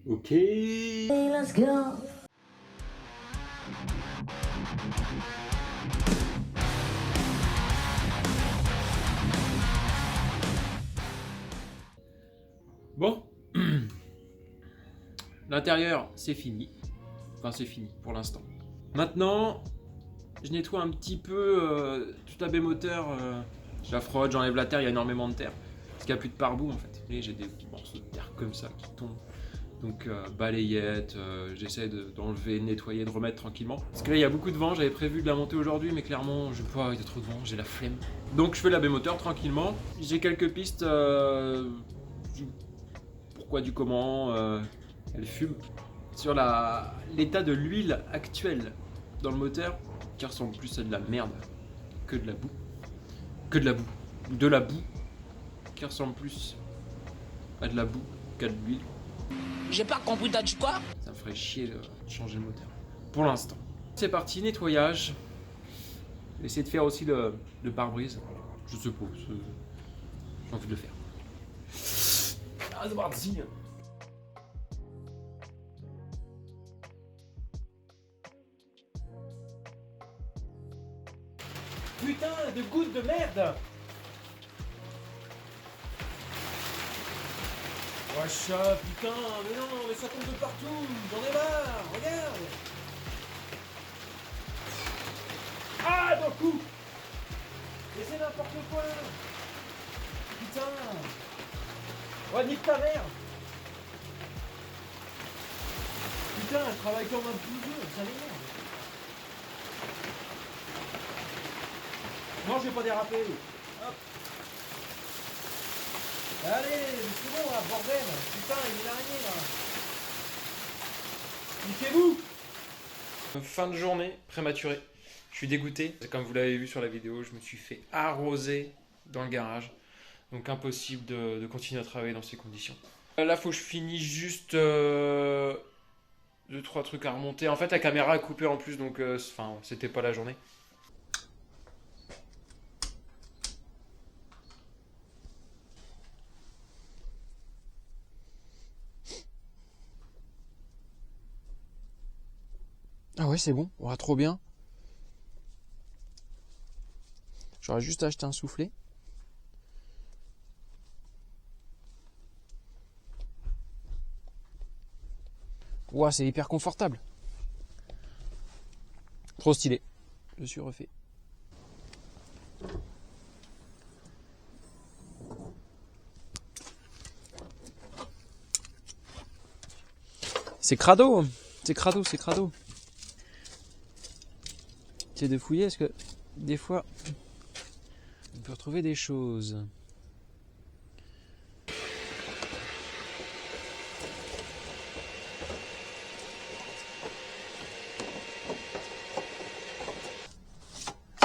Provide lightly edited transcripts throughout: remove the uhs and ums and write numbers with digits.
Ok. Let's go. Bon. L'intérieur, c'est fini. Enfin, c'est fini pour l'instant. Maintenant, je nettoie un petit peu toute la baie moteur. Je la frotte, j'enlève la terre, il y a énormément de terre. Parce qu'il n'y a plus de pare-boue en fait. Et j'ai des petits morceaux de terre comme ça qui tombent. Donc balayette, j'essaie d'enlever, de nettoyer, de remettre tranquillement. Parce que là il y a beaucoup de vent, j'avais prévu de la monter aujourd'hui, mais clairement je peux pas, il y a trop de vent, j'ai la flemme. Donc je fais la baie moteur tranquillement. J'ai quelques pistes, du pourquoi, du comment, elle fume. Sur l'état de l'huile actuelle dans le moteur, qui ressemble plus à de la merde que de la boue. Que de la boue. De la boue qui ressemble plus à de la boue qu'à de l'huile. J'ai pas compris, t'as dit quoi? Ça me ferait chier de changer le moteur. Pour l'instant. C'est parti, nettoyage. Essayer de faire aussi le pare-brise. Je suppose. J'ai envie de le faire. Ah, c'est parti. Putain de gouttes de merde. Wesh, putain, mais non, mais ça tombe de partout. J'en ai marre, regarde. Ah, d'un coup. Mais c'est n'importe quoi. Putain. Ouais, nique ta mère. Putain, elle travaille comme un bouseux, ça m'énerve. Non, je vais pas déraper. Hop. Allez, c'est bon là, bordel. Putain, il est l'araignée là. Niquez-vous. Fin de journée prématurée. Je suis dégoûté. Comme vous l'avez vu sur la vidéo, je me suis fait arroser dans le garage. Donc impossible de continuer à travailler dans ces conditions. Là, faut que je finisse juste 2-3 trucs à remonter. En fait, la caméra a coupé en plus, donc c'était pas la journée. Ah ouais, c'est bon. Ouais, trop bien. J'aurais juste acheté un soufflet. Ouah, c'est hyper confortable. Trop stylé. Je suis refait. C'est crado. C'est crado, c'est crado. Essayez de fouiller parce que des fois on peut retrouver des choses.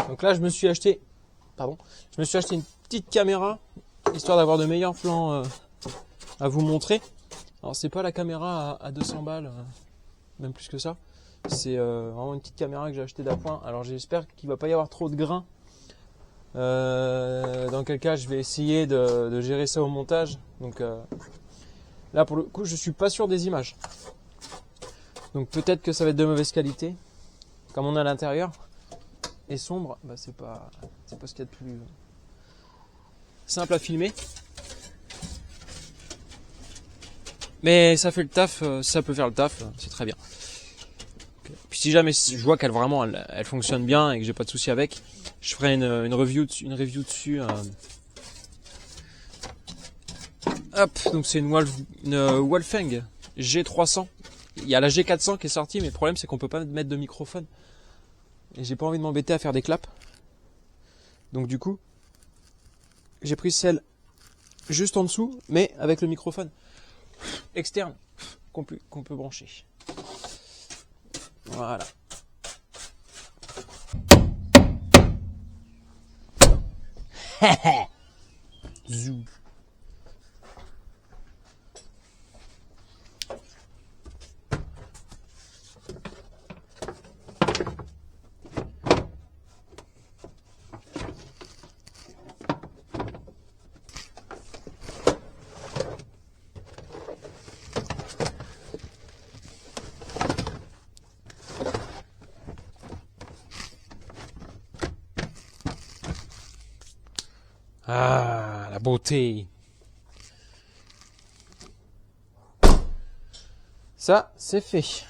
Donc là je me suis acheté une petite caméra histoire d'avoir de meilleurs plans à vous montrer. Alors c'est pas la caméra à 200 balles, même plus que ça. C'est vraiment une petite caméra que j'ai achetée d'appoint. Alors j'espère qu'il va pas y avoir trop de grains. Dans quel cas je vais essayer de gérer ça au montage. Donc là pour le coup je suis pas sûr des images. Donc peut-être que ça va être de mauvaise qualité. Comme on est à l'intérieur et sombre, bah c'est pas ce qu'il y a de plus simple à filmer. Mais ça fait le taf, ça peut faire le taf, c'est très bien. Puis si jamais je vois qu'elle vraiment elle fonctionne bien et que j'ai pas de souci avec, je ferai une review dessus. Hop, donc c'est une Wolfgang G300. Il y a la G400 qui est sortie, mais le problème c'est qu'on peut pas mettre de microphone. Et j'ai pas envie de m'embêter à faire des claps. Donc du coup, j'ai pris celle juste en dessous, mais avec le microphone externe qu'on peut brancher. Voilà. Zou. la beauté. Ça, c'est fait.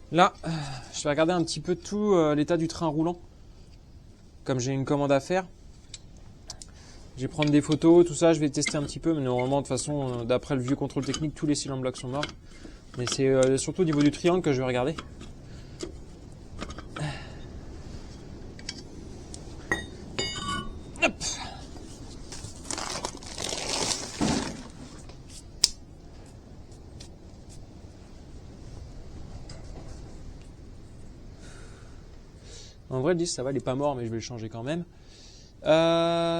Là, je vais regarder un petit peu tout l'état du train roulant. Comme j'ai une commande à faire. Je vais prendre des photos, tout ça, je vais tester un petit peu. Mais normalement, de toute façon, d'après le vieux contrôle technique, tous les cylindres blocs sont morts. Mais c'est surtout au niveau du triangle que je vais regarder. Hop. En vrai, le disque, ça va, il est pas mort, mais je vais le changer quand même.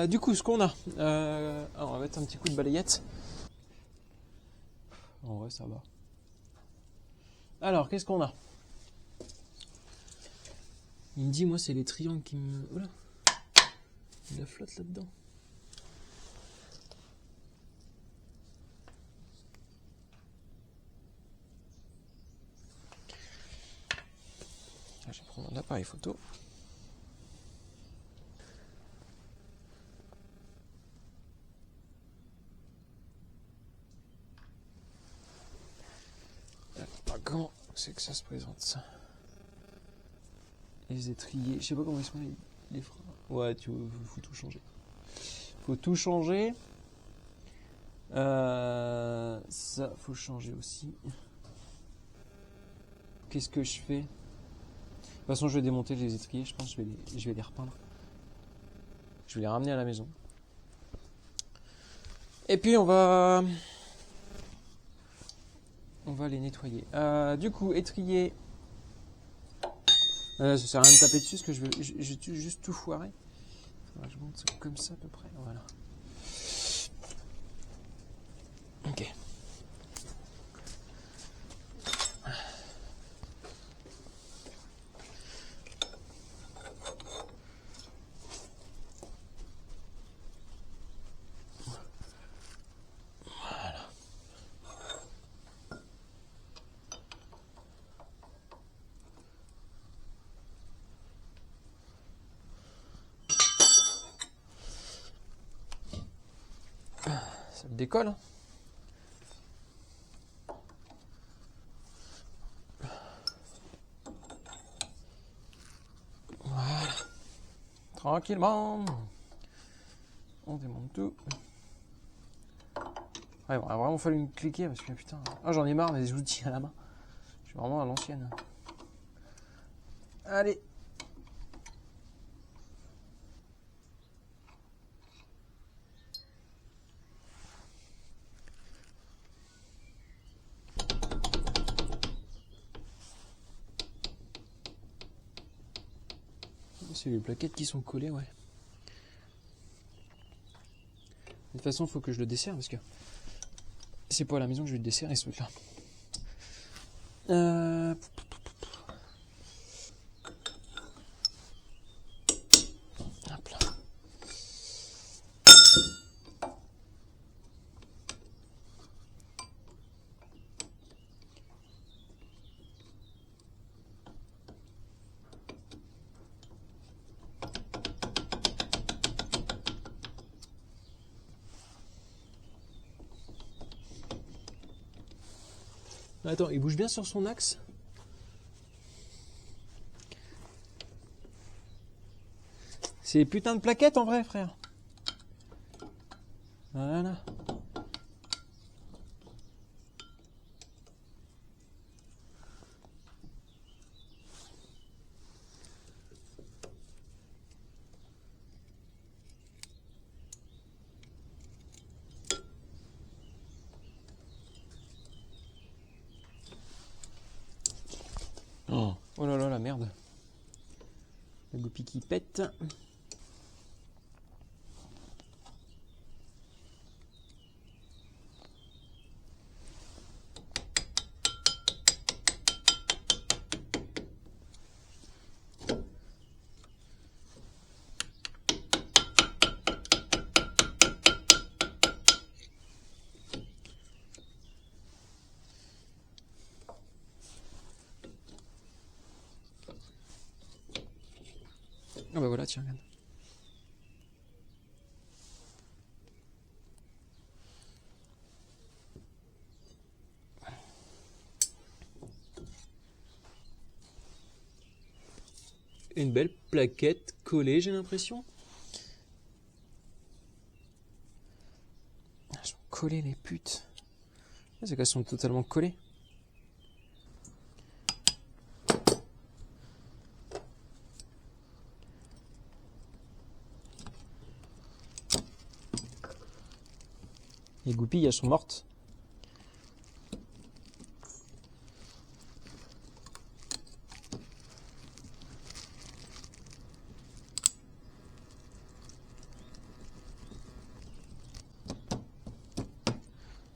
Du coup, ce qu'on a, on va mettre un petit coup de balayette. En vrai, ça va. Alors, qu'est-ce qu'on a? Il me dit, moi, c'est les triangles qui me... Oula, il y a la flotte là-dedans. Je vais prendre un appareil photo. Alors, comment c'est que ça se présente ça? Les étriers, je sais pas comment ils sont les freins. Ouais, faut tout changer. Faut tout changer. Ça, faut changer aussi. Qu'est-ce que je fais? De toute façon, je vais démonter les étriers. Je pense que je vais les repeindre. Je vais les ramener à la maison. Et puis, on va les nettoyer. Du coup, étrier. Ça sert à rien de taper dessus parce que je vais juste tout foirer. Faudra que je monte ça comme ça à peu près. Voilà. Ok. Ça décolle. Voilà. Tranquillement. On démonte tout. Ouais, il aurait vraiment fallu me cliquer parce que putain. Ah, j'en ai marre des outils à la main. Je suis vraiment à l'ancienne. Allez. C'est les plaquettes qui sont collées, ouais. De toute façon, il faut que je le desserre parce que c'est pas à la maison que je vais le desserrer ce truc-là. Hop là. Attends, il bouge bien sur son axe. C'est putain de plaquettes en vrai, frère. Voilà. Oh là là, la merde. La goupille qui pète. Ah bah voilà, tiens, regarde. Une belle plaquette collée, j'ai l'impression. Elles sont collées, les putes. C'est qu'elles sont totalement collées. Les goupilles, elles sont mortes.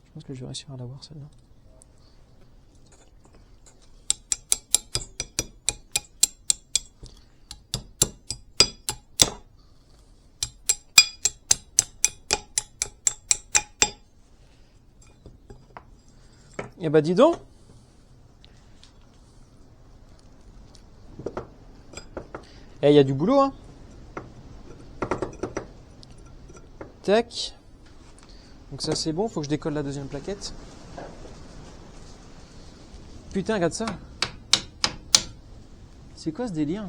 Je pense que je vais réussir à l'avoir celle-là. Eh bah dis donc. Eh, il y a du boulot, hein. Tac. Donc ça c'est bon, faut que je décolle la deuxième plaquette. Putain, regarde ça. C'est quoi ce délire?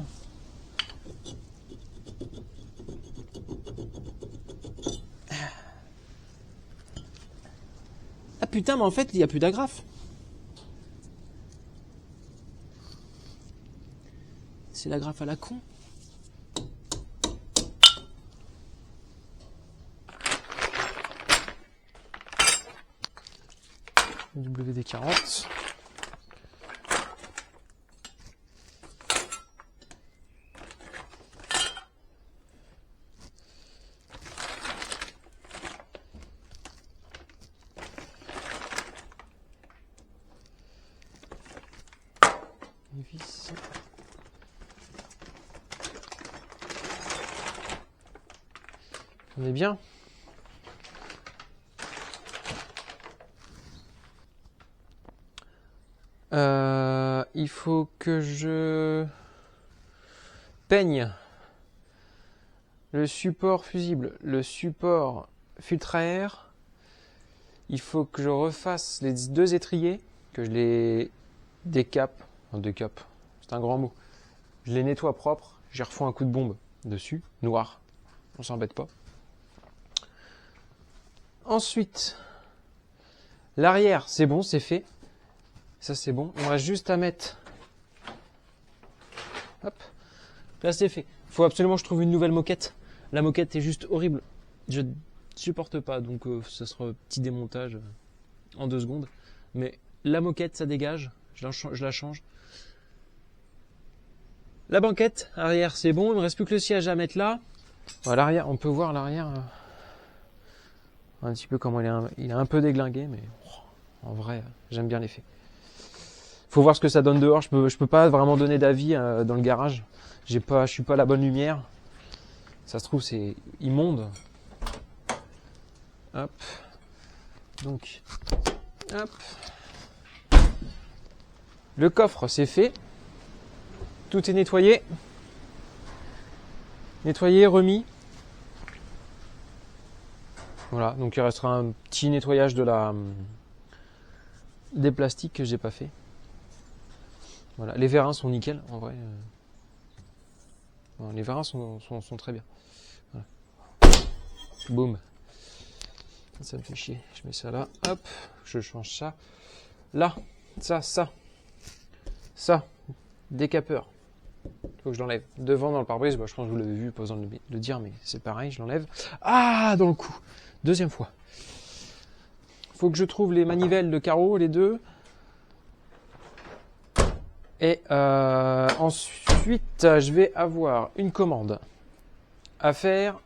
Ah putain, mais en fait, il n'y a plus d'agrafe. C'est l'agrafe à la con. WD-40. Les vis. On est bien. Il faut que je peigne le support fusible, le support filtre à air. Il faut que je refasse les deux étriers, que je les décape. Enfin, décape, c'est un grand mot. Je les nettoie propres, j'y refous un coup de bombe dessus, noir. On s'embête pas. Ensuite, l'arrière, c'est bon, c'est fait. Ça, c'est bon. On va juste à mettre. Hop. Là, c'est fait. Il faut absolument que je trouve une nouvelle moquette. La moquette est juste horrible. Je ne supporte pas. Donc, ça sera un petit démontage en 2 secondes. Mais la moquette, ça dégage. Je la change. La banquette, arrière, c'est bon. Il me reste plus que le siège à mettre là. Voilà, l'arrière, on peut voir l'arrière. Un petit peu comment il est un peu déglingué. Mais en vrai, j'aime bien l'effet. Faut voir ce que ça donne dehors. Je peux pas vraiment donner d'avis dans le garage. Je suis pas à la bonne lumière. Ça se trouve c'est immonde. Hop. Donc, hop. Le coffre c'est fait. Tout est nettoyé. Nettoyé, remis. Voilà. Donc il restera un petit nettoyage des plastiques que j'ai pas fait. Voilà, les vérins sont nickel, en vrai. Les vérins sont très bien. Voilà. Boum. Ça me fait chier. Je mets ça là. Hop. Je change ça. Là. Ça. Décapeur. Faut que je l'enlève. Devant dans le pare-brise, je pense que vous l'avez vu, pas besoin de le dire, mais c'est pareil, je l'enlève. Ah, dans le cou. Deuxième fois. Faut que je trouve les manivelles de carreau, les deux. Et ensuite, je vais avoir une commande à faire.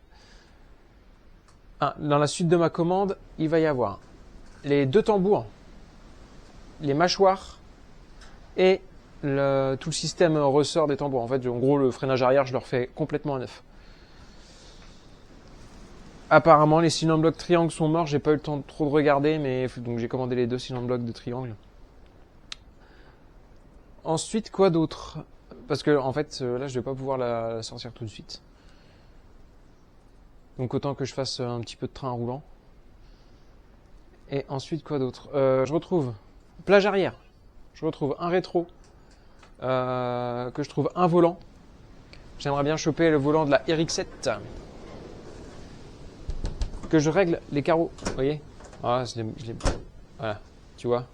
Dans la suite de ma commande, il va y avoir les 2 tambours, les mâchoires et tout le système ressort des tambours. En fait, en gros, le freinage arrière, je le refais complètement à neuf. Apparemment, les cylindres blocs triangles sont morts. J'ai pas eu le temps trop de regarder, mais donc j'ai commandé les 2 cylindres blocs de triangle. Ensuite, quoi d'autre? parce que en fait, là, je vais pas pouvoir la sortir tout de suite. Donc autant que je fasse un petit peu de train roulant. Et ensuite, quoi d'autre? Je retrouve plage arrière. Je retrouve un rétro. Que je trouve un volant. J'aimerais bien choper le volant de la RX-7. Que je règle les carreaux. Vous voyez? Ah, voilà, tu vois?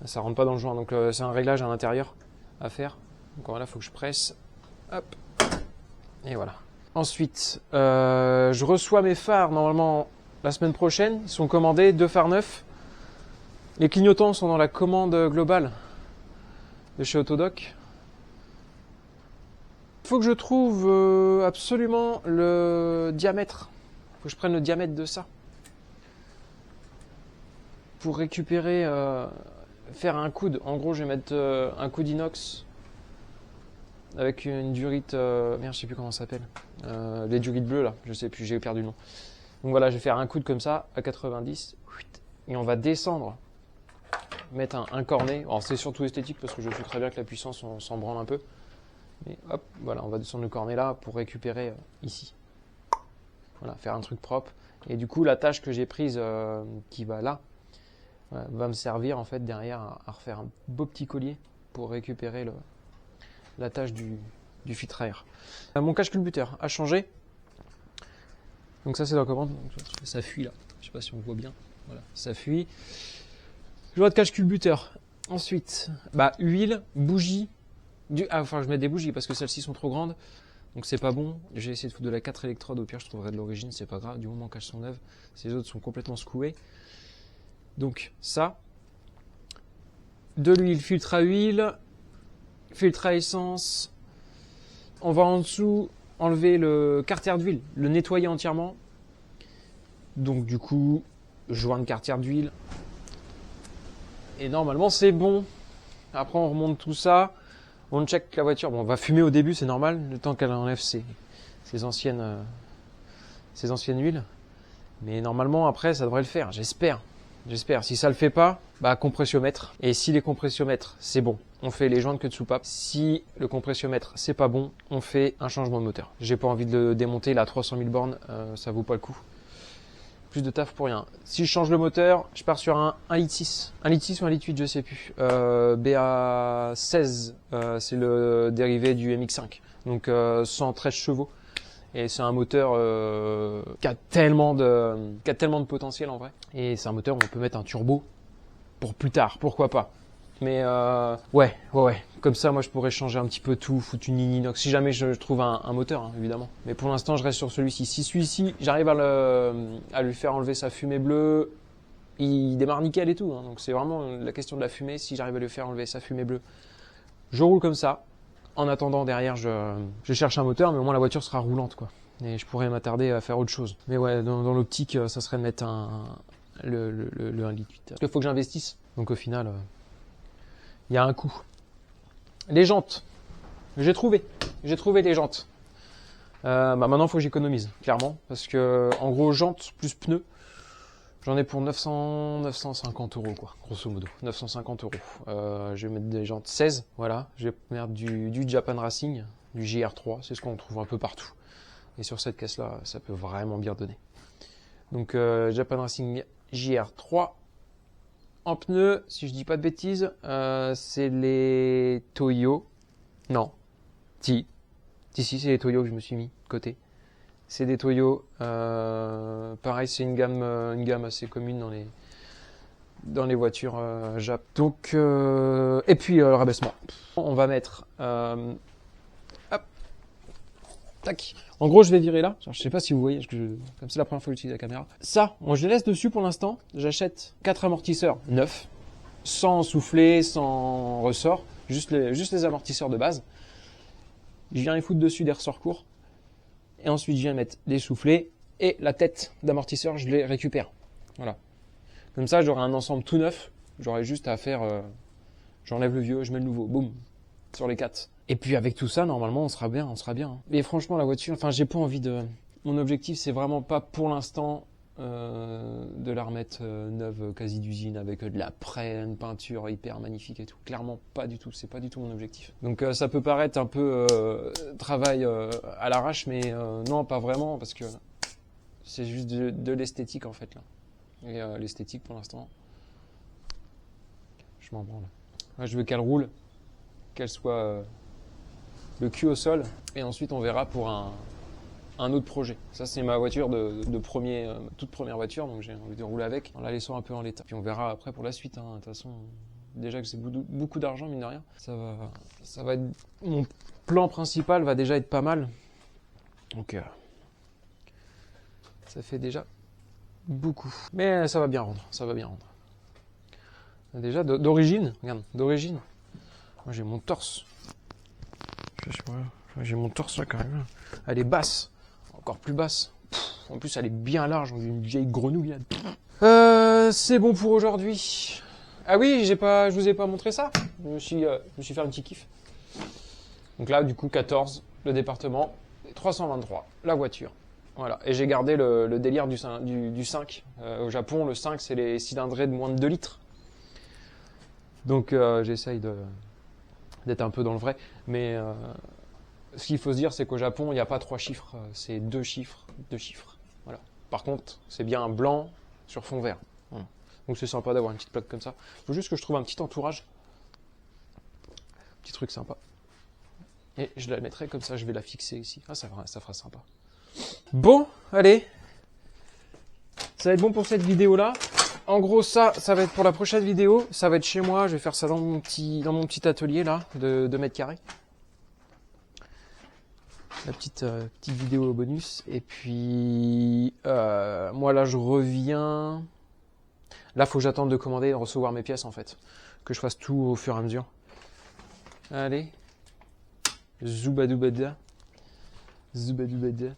Ça rentre pas dans le joint. Donc c'est un réglage à l'intérieur à faire. Donc voilà, il faut que je presse. Hop. Et voilà. Ensuite, je reçois mes phares normalement la semaine prochaine. Ils sont commandés, 2 phares neufs. Les clignotants sont dans la commande globale de chez Autodoc. Il faut que je trouve absolument le diamètre. Il faut que je prenne le diamètre de ça. Pour récupérer, faire un coude. En gros, je vais mettre un coude inox avec une durite, merde, je sais plus comment ça s'appelle. Les durites bleues là, je sais plus, j'ai perdu le nom. Donc voilà, je vais faire un coude comme ça à 90 et on va descendre, mettre un cornet. Alors c'est surtout esthétique parce que je sais très bien que la puissance on s'en branle un peu. Mais hop, voilà, on va descendre le cornet là pour récupérer ici. Voilà, faire un truc propre. Et du coup, la tâche que j'ai prise qui va là va me servir en fait derrière à refaire un beau petit collier pour récupérer la tâche du filtre à air. Mon cache culbuteur a changé. Donc ça c'est dans la commande. Ça fuit là. Je sais pas si on voit bien. Voilà, ça fuit. Je vois de cache culbuteur. Ensuite, huile, bougie. Enfin je mets des bougies parce que celles-ci sont trop grandes. Donc c'est pas bon. J'ai essayé de foutre de la 4 électrodes. Au pire je trouverai de l'origine. C'est pas grave. Du moment qu'elles sont neuves. Ces autres sont complètement secouées. Donc ça. De l'huile, filtre à huile. Filtre à essence. On va en dessous enlever le carter d'huile, le nettoyer entièrement. Donc du coup, joindre carter d'huile. Et normalement c'est bon. Après on remonte tout ça. On check la voiture. Bon, on va fumer au début, c'est normal, le temps qu'elle enlève ses anciennes huiles. Mais normalement après ça devrait le faire, j'espère. Si ça le fait pas, compressiomètre. Et si les compressiomètres c'est bon, on fait les jointes queue de soupape. Si le compressiomètre c'est pas bon, on fait un changement de moteur. J'ai pas envie de le démonter, là 300 000 bornes, ça vaut pas le coup. Plus de taf pour rien. Si je change le moteur, je pars sur un 1,6 litre. 1,6 litre ou 1,8 litre, je sais plus. BA16, c'est le dérivé du MX5. Donc 113 chevaux. Et c'est un moteur qui a tellement de potentiel en vrai. Et c'est un moteur où on peut mettre un turbo pour plus tard, pourquoi pas. Mais ouais. Comme ça, moi, je pourrais changer un petit peu tout, foutre une ligne inox. Si jamais je trouve un moteur, hein, évidemment. Mais pour l'instant, je reste sur celui-ci. Si celui-ci, j'arrive à lui faire enlever sa fumée bleue, il démarre nickel et tout. Hein. Donc c'est vraiment la question de la fumée. Si j'arrive à lui faire enlever sa fumée bleue, je roule comme ça. En attendant, derrière, je cherche un moteur, mais au moins la voiture sera roulante, quoi. Et je pourrais m'attarder à faire autre chose. Mais ouais, dans l'optique, ça serait de mettre le 1,8 litre. Parce qu'il faut que j'investisse. Donc au final, il y a un coût. Les jantes. J'ai trouvé les jantes. Maintenant, il faut que j'économise, clairement. Parce que, en gros, jantes plus pneus, j'en ai pour 950 euros, quoi, grosso modo. 950 euros. Je vais mettre des jantes 16, voilà. Je vais mettre du Japan Racing, du JR3, c'est ce qu'on trouve un peu partout. Et sur cette caisse-là, ça peut vraiment bien donner. Donc, Japan Racing JR3. En pneus, si je dis pas de bêtises, c'est les Toyo. Non. Si, c'est les Toyo que je me suis mis de côté. C'est des Toyo. Pareil, c'est une gamme assez commune dans les voitures Jap. Donc, et puis le rabaissement. On va mettre, hop, tac. En gros, je vais virer là. Je sais pas si vous voyez, comme c'est la première fois que j'utilise la caméra. Ça, moi, je les laisse dessus pour l'instant. J'achète 4 amortisseurs neufs, sans souffler, sans ressort, juste les amortisseurs de base. Je viens les foutre dessus des ressorts courts. Et ensuite, je viens mettre les soufflets et la tête d'amortisseur, je les récupère. Voilà. Comme ça, j'aurai un ensemble tout neuf. J'aurai juste à faire, j'enlève le vieux, je mets le nouveau. Boum. Sur les 4. Et puis avec tout ça, normalement, on sera bien. Et franchement, la voiture, enfin, j'ai pas envie de... Mon objectif, c'est vraiment pas pour l'instant de la remettre neuve quasi d'usine avec de la une peinture hyper magnifique et tout. Clairement pas du tout, c'est pas du tout mon objectif. Donc ça peut paraître un peu travail à l'arrache, mais non, pas vraiment, parce que c'est juste de l'esthétique en fait là. Et l'esthétique pour l'instant, je m'en branle. Moi, je veux qu'elle roule, qu'elle soit le cul au sol, et ensuite on verra pour un autre projet. Ça, c'est ma voiture toute première voiture, donc j'ai envie de rouler avec en la laissant un peu en l'état. Puis on verra après pour la suite. De toute façon, déjà que c'est beaucoup d'argent, mine de rien. Ça va être, mon plan principal va déjà être pas mal. Donc, ça fait déjà beaucoup. Mais ça va bien rendre, ça va bien rendre. Déjà, d'origine, regarde, d'origine, moi j'ai mon torse. J'ai mon torse là quand même. Elle est basse. Encore plus basse. En plus, elle est bien large, on dirait une vieille grenouille là. C'est bon pour aujourd'hui. Ah oui, je vous ai pas montré ça. Je me suis fait un petit kiff. Donc là, du coup, 14, le département, 323, la voiture. Voilà. Et j'ai gardé le délire du 5. Au Japon, le 5, c'est les cylindrés de moins de 2 litres. Donc j'essaye d'être un peu dans le vrai. Mais ce qu'il faut se dire, c'est qu'au Japon, il n'y a pas 3 chiffres, c'est 2 chiffres. Voilà. Par contre, c'est bien blanc sur fond vert. Voilà. Donc c'est sympa d'avoir une petite plaque comme ça. Il faut juste que je trouve un petit entourage. Petit truc sympa. Et je la mettrai comme ça, je vais la fixer ici. Ah, ça fera sympa. Bon, allez. Ça va être bon pour cette vidéo-là. En gros, ça va être pour la prochaine vidéo. Ça va être chez moi, je vais faire ça dans mon petit atelier là, de 2 mètres carrés. La petite vidéo bonus. Et puis, moi là, je reviens. Là, faut que j'attende de commander et de recevoir mes pièces en fait. Que je fasse tout au fur et à mesure. Allez. Zoubadoubada. Zoubadoubada.